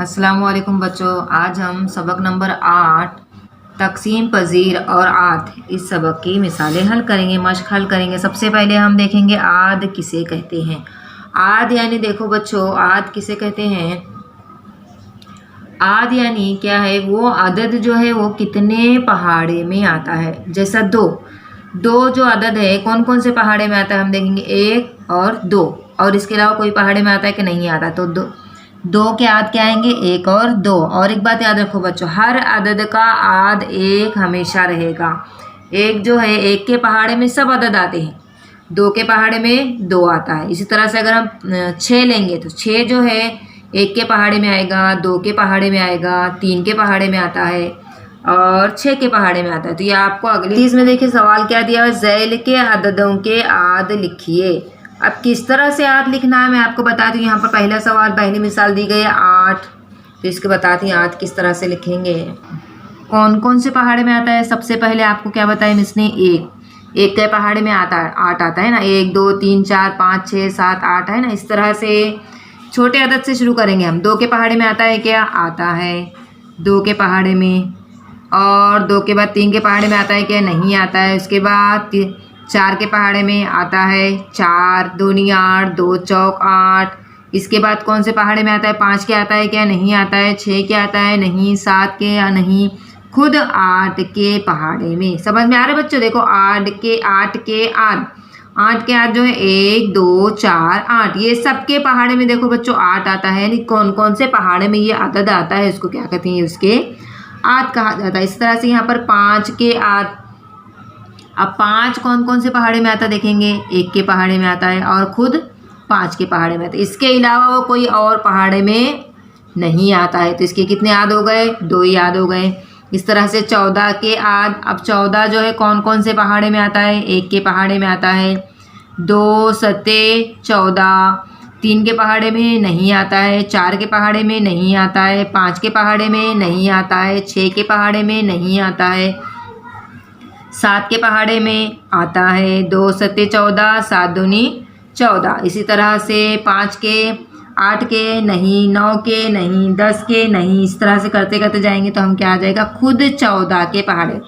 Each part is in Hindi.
अस्सलामुअलैकुम बच्चों, आज हम सबक नंबर 8 तक़सीम पज़ीर और आद इस सबक की मिसालें हल करेंगे, मश्क हल करेंगे। सबसे पहले हम देखेंगे आद किसे कहते हैं। आद यानी देखो बच्चों, आद किसे कहते हैं। आद यानी क्या है, वो अदद जो है वो कितने पहाड़े में आता है। जैसा दो जो अदद है कौन कौन से पहाड़े में आता है हम देखेंगे, 1 और 2, और इसके अलावा कोई पहाड़े में आता है कि नहीं आता। तो दो के आद क्या आएंगे, 1 और 2। और एक बात याद रखो बच्चों, हर अदद का आद 1 हमेशा रहेगा। एक जो है 1 के पहाड़े में सब अदद आते हैं, 2 के पहाड़े में 2 आता है। इसी तरह से अगर हम 6 लेंगे तो 6 जो है 1 के पहाड़े में आएगा, 2 के पहाड़े में आएगा, 3 के पहाड़े में आता है और 6 के पहाड़े में आता है। तो ये आपको अगली चीज़ में देखिए सवाल क्या दिया है, ज़ैल के अददों के आद लिखिए। अब किस तरह से आद लिखना है मैं आपको बता दूँ। यहाँ पर पहला सवाल, पहली मिसाल दी गई है 8, तो इसको बताती हैं आद किस तरह से लिखेंगे। कौन कौन से पहाड़े में आता है, सबसे पहले आपको क्या बताया मिस ने, 1 के पहाड़े में आता है 8 आता है ना, 1 2 3 4 5 6 7 8 है ना। इस तरह से छोटे अदद से शुरू करेंगे हम। 2 के पहाड़े में आता है क्या, आता है 2 के पहाड़े में। और 2 के बाद 3 के पहाड़े में आता है क्या, नहीं आता है। उसके बाद 4 के पहाड़े में आता है 4 दूनी 8, 2 चौक 8। इसके बाद कौन से पहाड़े में आता है, 5 के आता है क्या, नहीं आता है। 6 के आता है नहीं, 7 के या नहीं, खुद 8 के पहाड़े में। समझ में आ रहा है बच्चों। देखो 8 के आद जो है 1 2 4 8, ये सबके पहाड़े में देखो बच्चों 8 आता है। यानी कौन कौन से पहाड़े में ये अदद आता है उसको क्या कहते हैं, उसके आद कहा जाता है। इस तरह से यहाँ पर 5 के आद। अब 5 कौन कौन से पहाड़े में आता है देखेंगे, 1 के पहाड़े में आता है और खुद 5 के पहाड़े में आता है। इसके अलावा वो कोई और पहाड़े में नहीं आता है। तो इसके कितने याद हो गए, 2 ही याद हो गए। इस तरह से 14 के आद। अब 14 जो है कौन कौन से पहाड़े में आता है, 1 के पहाड़े में आता है, 2 सत्ते 14, 3 के पहाड़े में नहीं आता है, 4 के पहाड़े में नहीं आता है, 5 के पहाड़े में नहीं आता है, 6 के पहाड़े में नहीं आता है, 7 के पहाड़े में आता है। 2 सत्ते 14, 7 दूनी 14। इसी तरह से 5 के, 8 के नहीं, 9 के नहीं, 10 के नहीं। इस तरह से करते करते जाएंगे तो हम क्या आ जाएगा, खुद 14 के पहाड़े।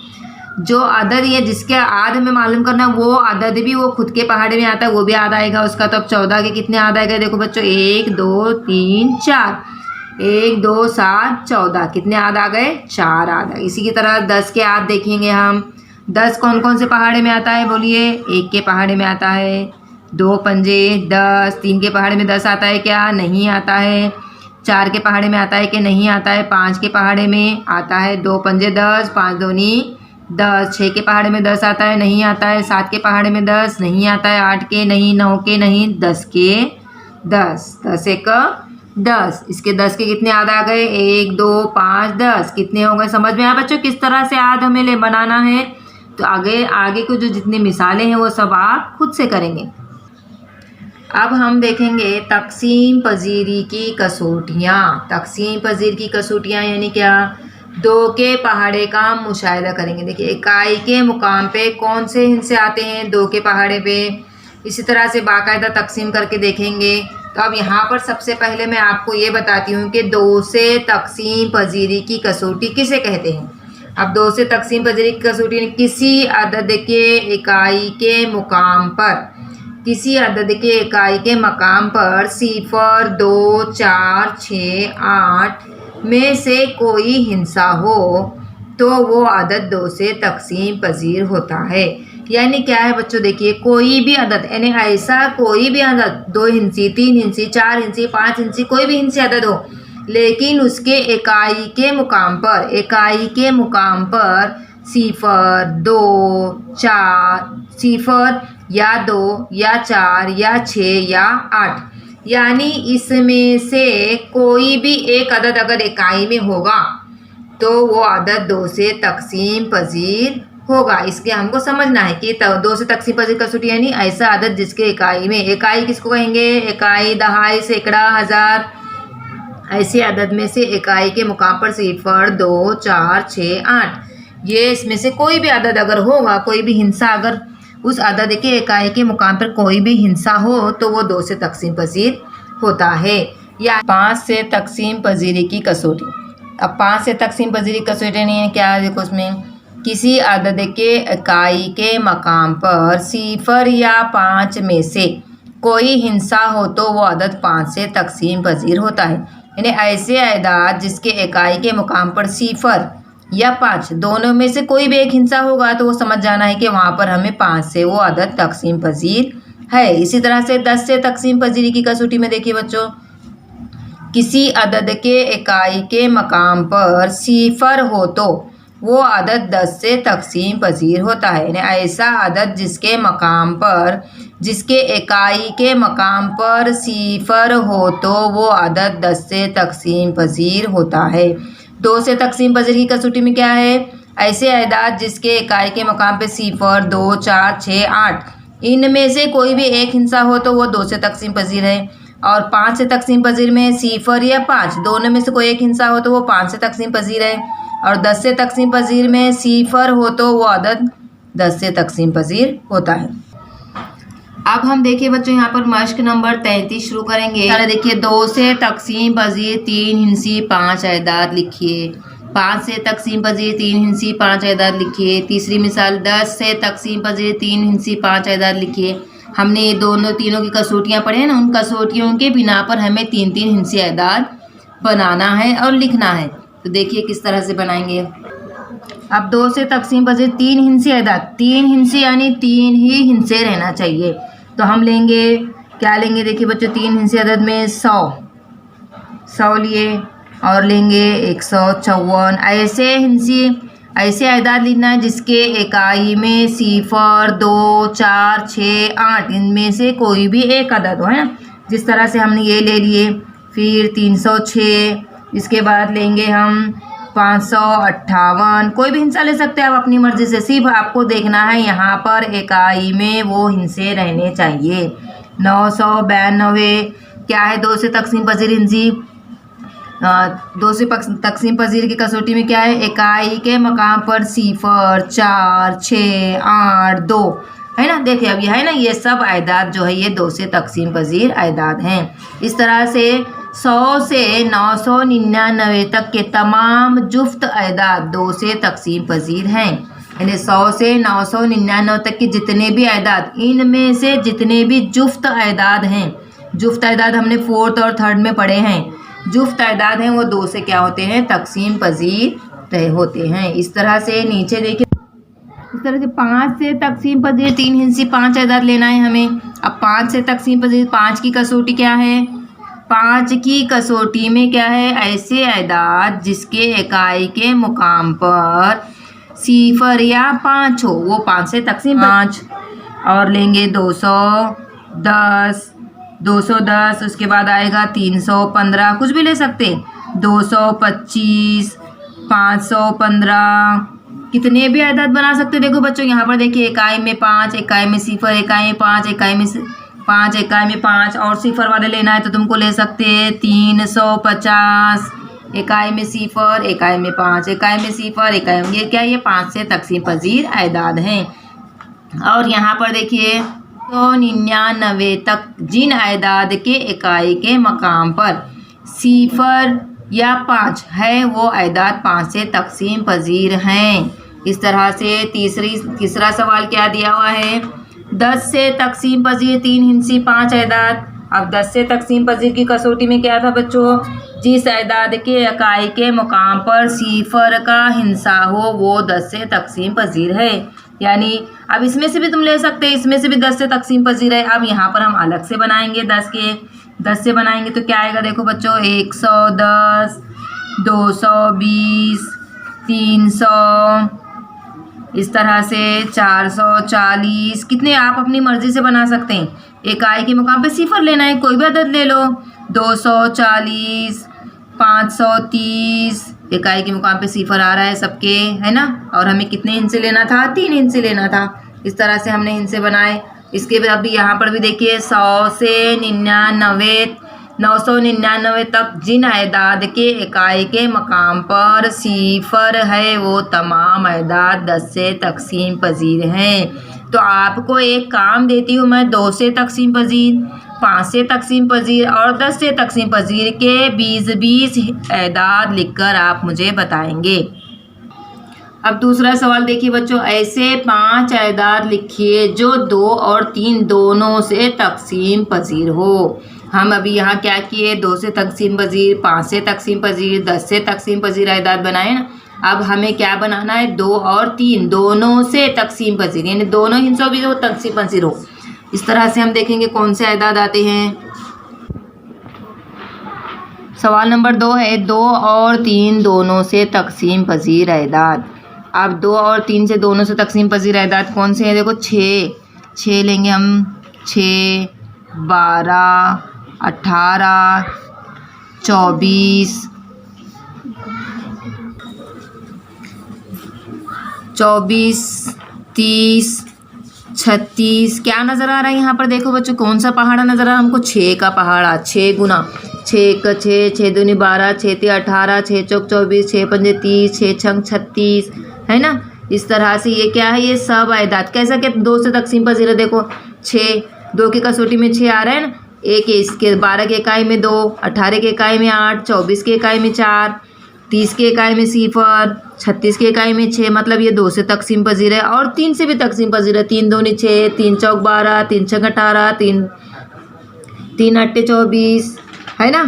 जो अदद ये जिसके आद में मालूम करना है, वो अदद भी वो खुद के पहाड़े में आता है, वो भी आद आएगा उसका। तो अब 14 के कितने आद आएगा देखो बच्चों, 1 2 3 4, 1 2 7 14, कितने आद आ गए, 4 आद आ गए। इसी की तरह 10 के आद देखेंगे हम। 10 कौन कौन से पहाड़े में आता है बोलिए, 1 के पहाड़े में आता है, 2 पंजे 10, 3 के पहाड़े में 10 आता है क्या, नहीं आता है। 4 के पहाड़े में आता है कि नहीं आता है। 5 के पहाड़े में आता है, 2 पंजे 10, 5 दूनी 10। 6 के पहाड़े में 10 आता है, नहीं आता है। 7 के पहाड़े में 10 नहीं आता है। 8 के नहीं, 9 के नहीं, 10 के 10, 10 एक 10। इसके 10 के कितने आद आ गए, 1 2 5 10, कितने हो गए। समझ में आया बच्चों किस तरह से आद हमें बनाना है। तो आगे को जो जितनी मिसालें हैं वो सब आप खुद से करेंगे। अब हम देखेंगे तक़सीम पज़ीरी की कसौटियाँ। तक़सीम पज़ीर की कसौटियाँ यानी क्या, 2 के पहाड़े का मुशाहिदा करेंगे। देखिए इकाई के मुकाम पे कौन से हिस्से आते हैं, 2 के पहाड़े पे। इसी तरह से बाकायदा तक़सीम करके देखेंगे। तो अब यहाँ पर सबसे पहले मैं आपको ये बताती हूँ कि 2 से तक़सीम पज़ीरी की कसौटी किसे कहते हैं। अब 2 से तक़सीम पज़ीरी की कसौटी, किसी अदद के इकाई के मुकाम पर, किसी अदद के इकाई के मकाम पर 0 2 4 6 8 में से कोई हिस्सा हो तो वो अदद 2 से तक़सीम पज़ीर होता है। यानी क्या है बच्चों, देखिए कोई भी अदद, यानी ऐसा कोई भी अदद, 2 हिस्सी 3 हिस्सी 4 हिस्सी 5 हिस्सी, कोई भी हिस्से अदद हो, लेकिन उसके इकाई के मुकाम पर 0 2 4, 0 या 2 या 4 या 6 या 8, यानी इसमें से कोई भी एक अदद अगर इकाई में होगा तो वो अदद 2 से तक़सीम पज़ीर होगा। इसके हमको समझना है कि 2 से तक़सीम पज़ीर कसौटी यानी ऐसा अदद जिसके इकाई में, इकाई किसको कहेंगे, इकाई दहाई सैकड़ा हज़ार, ऐसे अदद में से इकाई के मुकाम पर 0 2 4 6 8, ये इसमें से कोई भी अदद अगर होगा, कोई भी हिस्सा अगर उस अदद के इकाई के मुकाम पर कोई भी हिस्सा हो तो वो 2 से तक़सीम पज़ीर होता है। या 5 से तकसीम पजीरी की कसौटी। अब 5 से तकसीम पजीरी की कसौटी नहीं है, क्या है देखो उसमें, किसी अदद के इकाई के मकाम पर 0 या 5 में से कोई हिस्सा हो तो वो अदद 5 से तकसीम पजीर होता है। यानी ऐसे अदाद जिसके इकाई के मुकाम पर 0 या 5 दोनों में से कोई भी एक हिस्सा होगा तो वो समझ जाना है कि वहाँ पर हमें 5 से वो अदद तकसीम पजीर है। इसी तरह से 10 से तकसीम पजीरी की कसौटी में देखिए बच्चों, किसी अदद के इकाई के मकाम पर 0 हो तो वो अदद 10 से तकसीम पजीर होता है। यानी ऐसा अदद जिसके मकाम पर, जिसके इकाई के मकाम पर 0 हो तो वो अदद 10 से तकसीम पजीर होता है। 2 से तकसीम पजीर की कसौटी में क्या है, ऐसे अदाद जिसके इकाई के मकाम पे 0, 2, 4, 6, 8 इनमें से कोई भी एक हिस्सा हो तो वो 2 से तकसीम पजीर है। और 5 से तकसीम पजीर में 0 या 5 दोनों में से कोई एक हिस्सा हो तो वो 5 से तकसीम पजीर है। और 10 से तकसीम पजीर में 0 हो तो वो अदद 10 से तकसीम पजीर होता है। अब हम देखिए बच्चों यहाँ पर मश्क नंबर 33 शुरू करेंगे। पहले देखिए 2 से तकसीम पजीर 3 हिंसी 5 अदाद लिखिए। 5 से तकसीम पजीर 3 हिंसी 5 अदाद लिखिए। तीसरी मिसाल 10 से तकसीम पजीर 3 हिंसी 5 अदाद लिखिए। हमने ये तीनों की कसौटियाँ पढ़े हैं ना, उन कसौटियों के बिना पर हमें 3-3 हिंसी अदाद बनाना है और लिखना है। तो देखिए किस तरह से बनाएंगे। अब 2 से तकसीम पजीर 3 हिंसी अदाद, 3 हिंसी यानी 3 ही हिस्से रहना चाहिए। तो हम लेंगे, क्या लेंगे देखिए बच्चों, 3 हिंसी अदद में 100 लिए और लेंगे 154 ऐसे अदाद लिखना है जिसके इकाई में 0, 2, 4, 6, 8 इनमें से कोई भी एक अदद हो, है ना। जिस तरह से हमने ये ले लिए, फिर 306, इसके बाद लेंगे हम 558, कोई भी हिस्सा ले सकते हैं आप अपनी मर्जी से, सिर्फ आपको देखना है यहाँ पर इकाई में वो हिस्से रहने चाहिए। 992 क्या है, 2 से तकसीम पजीर हिंसी, 2 से तकसीम पजीर की कसौटी में क्या है, इकाई के मकाम पर 0, 4, 6, 8, 2 है ना। देखिए अब यह है ना, ये सब अदाद जो है ये 2 से तकसीम पजीर अदाद हैं। इस तरह से 100 से 999 तक के तमाम जुफ्त अदाद 2 से तकसीम पजीर हैं। यानी 100 से 999 तक के जितने भी अदाद, इनमें से जितने भी जुफ्त अदाद हैं, जुफ्त अदाद हमने 4th और 3rd में पढ़े हैं, जुफ्त अदाद हैं वो 2 से क्या होते हैं, तकसीम पजीर होते हैं। इस तरह से नीचे देखिए, इस तरह से 5 से तकसीम पजीर 3 हिंसी 5 अदाद लेना है हमें। अब 5 से तकसीम पजीर 5 की कसौटी क्या है, 5 की कसौटी में क्या है, ऐसे अदाद जिसके इकाई के मुकाम पर 0 या 5 हो वो 5 से तकसीम 5। और लेंगे 210, उसके बाद आएगा 315, कुछ भी ले सकते हैं, 225, 515, कितने भी अदद बना सकते हैं। देखो बच्चों यहाँ पर देखिए, इकाई में 5, इकाई में 0, इकाई में 5, इकाई में 5, इकाई में 5 और 0 वाले लेना है तो तुमको ले सकते हैं 350, इकाई में 0, इकाई में 5, इकाई में 0, इकाई में, ये क्या, ये 5 से तकसीम पजीर अदाद हैं। और यहाँ पर देखिए 199 तक जिन अदाद के इकाई के मकाम पर 0 या 5 है वो अदाद 5 से तकसीम पजीर हैं। इस तरह से तीसरा सवाल क्या दिया हुआ है, 10 से तकसीम पजीर 3 हिंसी 5 अदाद। अब 10 से तकसीम पजीर की कसौटी में क्या था बच्चों, जिस अदाद के इकाई के मुकाम पर 0 का हिस्सा हो वो 10 से तकसीम पजीर है। यानी अब इसमें से भी तुम ले सकते हैं, इसमें से भी 10 से तकसीम पजीर है। अब यहाँ पर हम अलग से बनाएंगे, 10 से बनाएंगे तो क्या आएगा देखो बच्चों, 110, 220, 300, इस तरह से 440, कितने आप अपनी मर्जी से बना सकते हैं। इकाई के मुकाम पे 0 लेना है, कोई भी अदद ले लो, 240, 530, इकाई के मुकाम पे 0 आ रहा है सबके, है ना। और हमें कितने हिस्से लेना था, 3 हिस्से लेना था। इस तरह से हमने हिस्से बनाए। इसके बाद अभी यहाँ पर भी देखिए 100 से 999 तक जिन अदाद के इकाई के मकाम पर 0 है वो तमाम अदाद 10 से तकसीम पजीर हैं। तो आपको एक काम देती हूँ मैं, 2 से तकसीम पजीर 5 से तकसीम पजीर और 10 से तकसीम पजीर के 20-20 एदाद लिखकर आप मुझे बताएंगे। अब दूसरा सवाल देखिए बच्चों, ऐसे 5 एदाद लिखिए जो 2 और 3 दोनों से तकसीम पजीर हो। हम अभी यहाँ क्या किए, 2 से तकसीम पजीर, 5 से तकसीम पजीर, 10 से तकसीम पजीर एदाद बनाए ना। अब हमें क्या बनाना है, 2 और 3 दोनों से तकसीम पजीर, यानी दोनों हिस्सों भी हो तकसीम पजीर हो। इस तरह से हम देखेंगे कौन से एदाद आते हैं। सवाल नंबर 2 है 2 और 3 दोनों से तकसीम पजीर एदाद। अब 2 और 3 से दोनों से तकसीम पजीर एदाद कौन से हैं, देखो 6 लेंगे हम, 6, 12, 18, 24, 30, 36। क्या नज़र आ रहा है यहाँ पर, देखो बच्चों कौन सा पहाड़ा नज़र आ रहा है हमको, 6 का पहाड़ा। 6 गुना 6 का 6, 6 दूनी 12, 6 तीन 18, 6 चौक 24, 6 पंजे 30, 6 छंग 36, है ना। इस तरह से ये क्या है, ये सब एदाद कैसा कि 2 से तकसीम पजीर है। देखो 6, 2 की कसौटी में 6 आ रहा है ना, एक इसके 12 के इकाई में 2, 18 के इकाई में 8, 24 के इकाई में 4, 30 के इकाई में 0, 36 के इकाई में 6, मतलब ये 2 से तकसीम पजीर है। और 3 से भी तकसीम पजीर है, 3 दूनी 6, 3 चौक 12, 3 छंग 18, 3 अट्टे 24, है ना,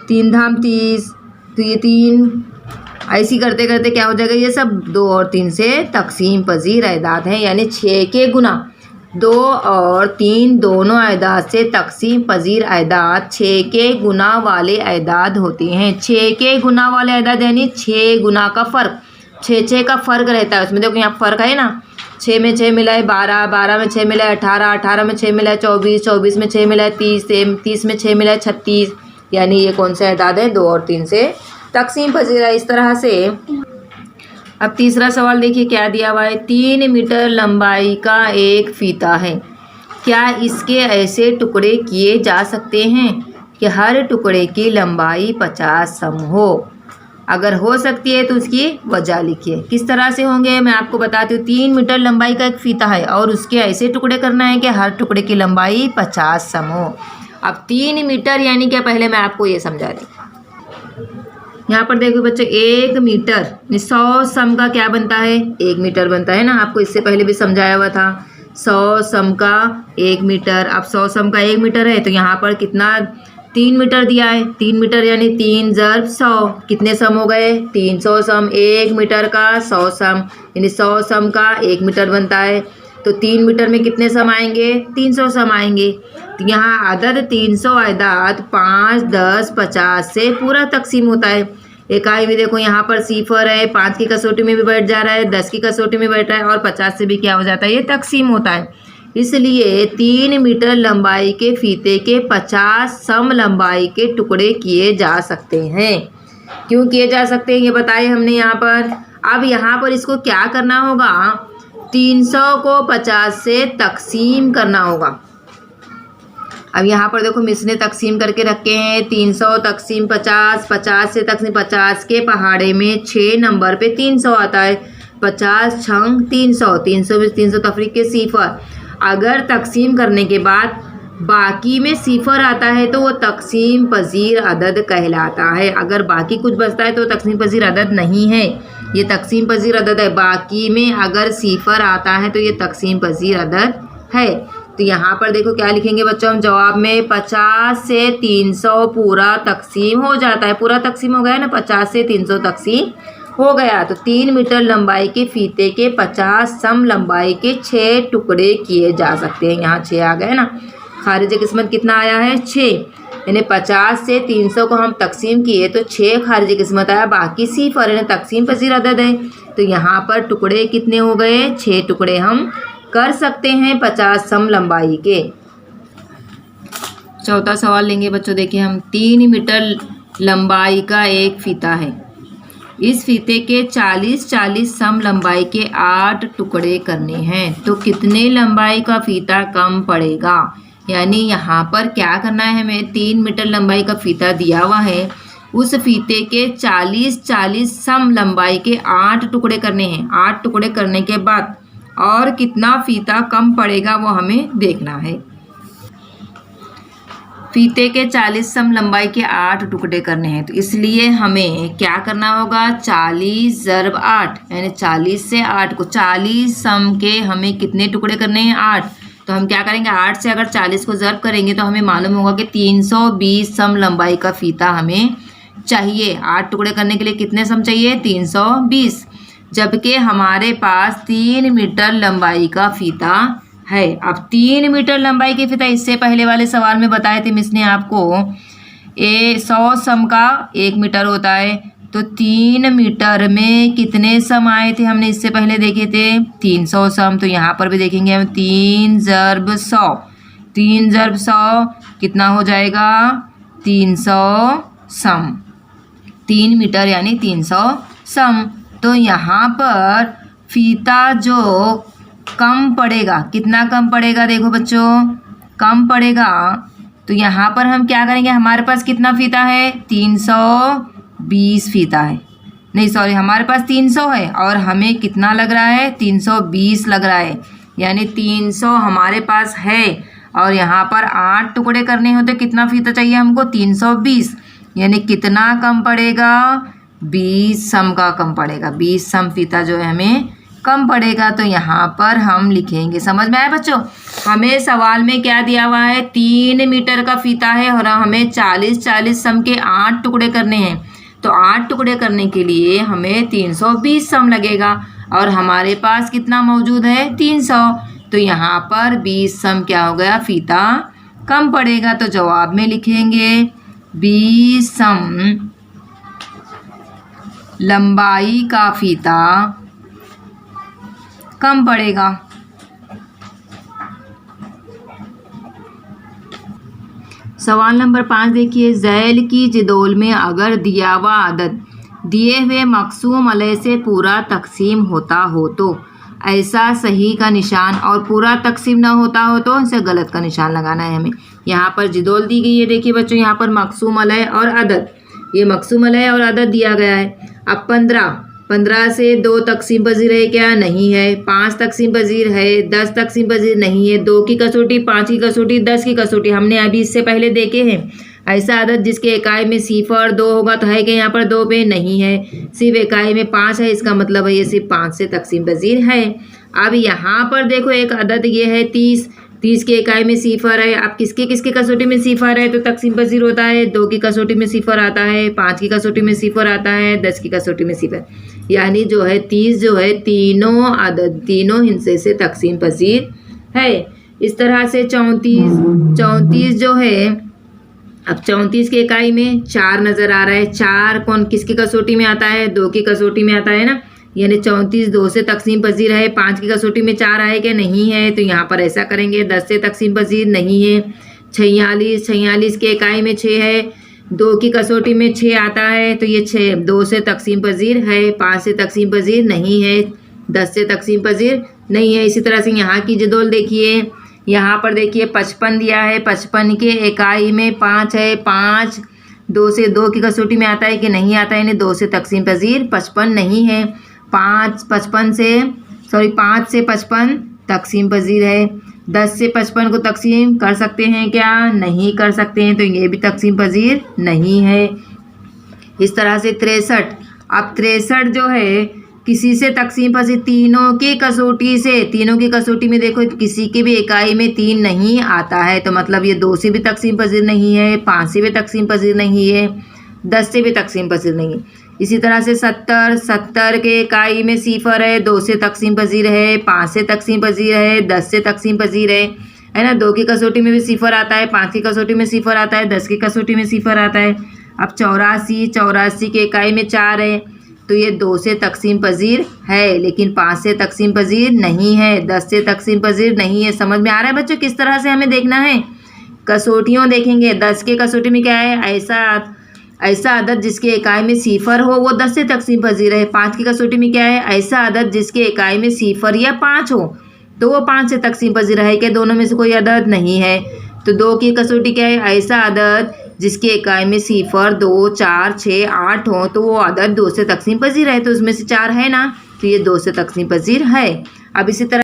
3 धाम 30। तो ये 3 ऐसी करते करते क्या हो जाएगा, ये सब 2 और 3 से तकसीम पजीर एदाद हैं, यानी 6 के गुना 2 और 3 दोनों एदाद से तकसीम पजीर एदाद 6 के गुना वाले एदाद होते हैं। 6 के गुना वाले एदाद यानी 6 गुना का फ़र्क, 6 का फ़र्क रहता है उसमें। देखो यहाँ फ़र्क है ना, 6 में 6 मिला है 12, 12 में 6 मिला है 18, 18 में 6 मिला है 24, 24 में 6 मिला है 30, 30 में 6 मिला है 36, यानी ये कौन सा एदाद है, 2 और 3 से तकसीम पजीर है। इस तरह से अब तीसरा सवाल देखिए क्या दिया हुआ है, 3 मीटर लंबाई का एक फीता है, क्या इसके ऐसे टुकड़े किए जा सकते हैं कि हर टुकड़े की लंबाई 50 सम हो। अगर हो सकती है तो उसकी वजह लिखिए। किस तरह से होंगे मैं आपको बताती हूँ। 3 मीटर लंबाई का एक फीता है और उसके ऐसे टुकड़े करना है कि हर टुकड़े की लंबाई 50 सम हो। अब 3 मीटर यानी क्या, पहले मैं आपको ये समझा दूँ। यहाँ पर देखो बच्चों 1 मीटर 100 सम का क्या बनता है, 1 मीटर बनता है ना, आपको इससे पहले भी समझाया हुआ था। 100 सम का 1 मीटर। अब 100 सम का 1 मीटर है तो यहाँ पर कितना 3 मीटर दिया है, 3 मीटर यानी 3 × 100, कितने सम हो गए 300 सम। 1 मीटर का 100 सम यानी 100 सम का 1 मीटर बनता है। तो 3 मीटर में कितने सम आएंगे, 300 सम आएंगे। तो यहाँ अदद 300 एदाद 5, 10, 50 से पूरा तकसीम होता है। इकाई भी देखो यहाँ पर 0 है, 5 की कसौटी में भी बैठ जा रहा है, 10 की कसौटी में बैठ रहा है और 50 से भी क्या हो जाता है, ये तकसीम होता है। इसलिए 3 मीटर लंबाई के फीते के 50 सम लंबाई के टुकड़े किए जा सकते हैं। क्यों किए जा सकते हैं ये बताए हमने यहाँ पर। अब यहाँ पर इसको क्या करना होगा, 300 को 50 से तकसीम करना होगा। अब यहाँ पर देखो मिस ने तकसीम करके रखे हैं 300 तकसीम 50, 50 से तकसीम 50 के पहाड़े में 6 नंबर पे 300 आता है। 50 छंग 300, 300 में 300 तफरीक के 0। अगर तकसीम करने के बाद बाकी में 0 आता है तो वो तकसीम पजीर अदद कहलाता है। अगर बाकी कुछ बचता है तो तकसीम पजीर अदद नहीं है, ये तकसीम पजीर अदद है। बाकी में अगर 0 आता है तो ये तकसीम पजीर अदद है। तो यहाँ पर देखो क्या लिखेंगे बच्चों हम जवाब में, 50 से 300 पूरा तकसीम हो जाता है। पूरा तकसीम हो गया ना, 50 से 300 तकसीम हो गया। तो 3 मीटर लंबाई के फीते के 50 सम लंबाई के 6 टुकड़े किए जा सकते हैं। यहाँ 6 आ गए ना, खारिज किस्मत कितना आया है 6, यानी 50 से 300 को हम तकसीम किए तो 6 खारिज किस्मत आया, बाकी 0 यानी तकसीम पजीर अदद है। तो यहाँ पर टुकड़े कितने हो गए, 6 टुकड़े हम कर सकते हैं 50 सम लंबाई के। चौथा सवाल लेंगे बच्चों, देखिए हम 3 मीटर लंबाई का एक फीता है, इस फीते के 40-40 सम लंबाई के 8 टुकड़े करने हैं, तो कितने लंबाई का फीता कम पड़ेगा। यानी यहाँ पर क्या करना है हमें, 3 मीटर लंबाई का फीता दिया हुआ है, उस फीते के 40-40 सम लंबाई के 8 टुकड़े करने हैं। 8 टुकड़े करने के बाद और कितना फीता कम पड़ेगा वो हमें देखना है। फीते के 40 सम लंबाई के 8 टुकड़े करने हैं, तो इसलिए हमें क्या करना होगा, 40 × 8 यानी 40 से 8 को 40 सम के हमें कितने टुकड़े करने हैं, 8। तो हम क्या करेंगे, 8 से अगर 40 को ज़र्ब करेंगे तो हमें मालूम होगा कि 320 सम लंबाई का फीता हमें चाहिए। 8 टुकड़े करने के लिए कितने सम चाहिए, 320, जबकि हमारे पास 3 मीटर लंबाई का फीता है। अब 3 मीटर लंबाई के फीता, इससे पहले वाले सवाल में बताए थे मिस ने आपको 100 सम का 1 मीटर होता है, तो 3 मीटर में कितने सम आए थे हमने इससे पहले देखे थे, 300 सम। तो यहाँ पर भी देखेंगे हम 3 × 100, 3 × 100 कितना हो जाएगा, 300 सम, 3 मीटर यानी 300 सम। तो यहाँ पर फीता जो कम पड़ेगा, कितना कम पड़ेगा, देखो बच्चों कम पड़ेगा, तो यहाँ पर हम क्या करेंगे, हमारे पास कितना फीता है, 320 फीता है, नहीं सॉरी हमारे पास 300 है और हमें कितना लग रहा है, 320 लग रहा है, यानी 300 हमारे पास है और यहाँ पर 8 टुकड़े करने हो तो कितना फीता चाहिए हमको, 320, यानी कितना कम पड़ेगा, 20 सम का कम पड़ेगा, 20 सम फीता जो है हमें कम पड़ेगा। तो यहाँ पर हम लिखेंगे, समझ में आया बच्चों, हमें सवाल में क्या दिया हुआ है, 3 मीटर का फीता है और हमें 40 सम के 8 टुकड़े करने हैं, तो 8 टुकड़े करने के लिए हमें 320 सम लगेगा और हमारे पास कितना मौजूद है, 300, तो यहाँ पर 20 सम क्या हो गया, फीता कम पड़ेगा। तो जवाब में लिखेंगे 20 सम लंबाई का फीता कम पड़ेगा। सवाल नंबर 5 देखिए, झैल की जिदोल में अगर दिया हुआ अदद दिए हुए मकसूम अलय से पूरा तकसीम होता हो तो ऐसा सही का निशान और पूरा तकसीम ना होता हो तो इसे गलत का निशान लगाना है हमें। यहाँ पर जिदोल दी गई है, देखिए बच्चों यहाँ पर मकसूम अलय और अदद, ये मकसूम अलय और अदद दिया गया है। अब 15 से 2 तकसीम पजीर है क्या, नहीं है। 5 तकसीम पजीर है, 10 तकसीम पजीर नहीं है। 2 की कसौटी, 5 की कसौटी, 10 की कसौटी हमने अभी इससे पहले देखे हैं। ऐसा अदद जिसके इकाई में सिफर 2 होगा तो है कि यहाँ पर 2 पे, नहीं है। सिर्फ इकाई में 5 है, इसका मतलब है ये सिर्फ 5 से तकसीम पजीर है। अब यहाँ पर देखो एक अदद ये है 30 की इकाई में सिफर है। अब किसके किसके कसौटी में सिफर है तो तकसीम पजीर होता है। 2 की कसौटी में सिफर आता है, 5 की कसौटी में सिफर आता है, 10 की कसौटी में सिफर, यानी जो है 30 जो है तीनों अदद तीनों हिस्से से तकसीम पजीर है। इस तरह से 34 जो है, अब 34 की इकाई में 4 नज़र आ रहा है। 4 कौन किसकी कसौटी में आता है, 2 की कसौटी में आता है ना, यानी 34 2 से तकसीम पजीर है। 5 की कसौटी में 4 है क्या, नहीं है, तो यहाँ पर ऐसा करेंगे 10 से तकसीम पजीर नहीं है। 46 की इकाई में 6 है, 2 की कसौटी में 6 आता है, तो ये 6 2 से तकसीम पजीर है। 5 से तकसीम पजीर नहीं है, 10 से तकसीम पजीर नहीं है। इसी तरह से यहाँ की जदोल देखिए, यहाँ पर देखिए 55 दिया है। 55 के इकाई में 5 है, 5 2 से 2 की कसौटी में आता है कि नहीं आता है, यानी 2 से तकसीम पजीर 55 नहीं है। 5 से 55 तकसीम पजीर है। 10 से 55 को तकसीम कर सकते हैं क्या, नहीं कर सकते हैं, तो ये भी तकसीम पजीर नहीं है। इस तरह से 63, अब 63 जो है किसी से तकसीम पजीर, तीनों की कसौटी में देखो किसी की भी इकाई में 3 नहीं आता है, तो मतलब ये 2 से भी तकसीम पजीर नहीं है, 5 से भी तकसीम पजीर नहीं है, 10 से भी तकसीम पजीर नहीं है। इसी तरह से 70 के इकाई में सिफर है, 2 से तकसीम पजीर है, 5 से तकसीम पजीर है, 10 से तकसीम पजीर है ना। 2 की कसौटी में भी सिफर आता है, 5 की कसौटी में सिफर आता है, 10 की कसौटी में सिफर आता है। अब 84 के इकाई में 4 है, तो ये 2 से तकसीम पजीर है, लेकिन 5 से तकसीम पजीर नहीं है, 10 से तकसीम पजीर नहीं है। समझ में आ रहा है बच्चों किस तरह से हमें देखना है। कसौटियों देखेंगे, 10 के कसौटी में क्या है, ऐसा अदद जिसके इकाई में सिफर हो वो 10 से तकसीम पजीर है। 5 की कसौटी में क्या है, ऐसा अदद जिसके इकाई में सिफर या 5 हो तो वो 5 से तकसीम पजीर है कि दोनों में से कोई अदद नहीं है। तो 2 की कसौटी क्या है, ऐसा अदद जिसके इकाई में सिफर 2 4 6 8 हो तो वो अदद 2 से तकसीम पजीर है, तो उसमें से 4 है ना, तो ये 2 से तकसीम पजीर है। अब इसी तरह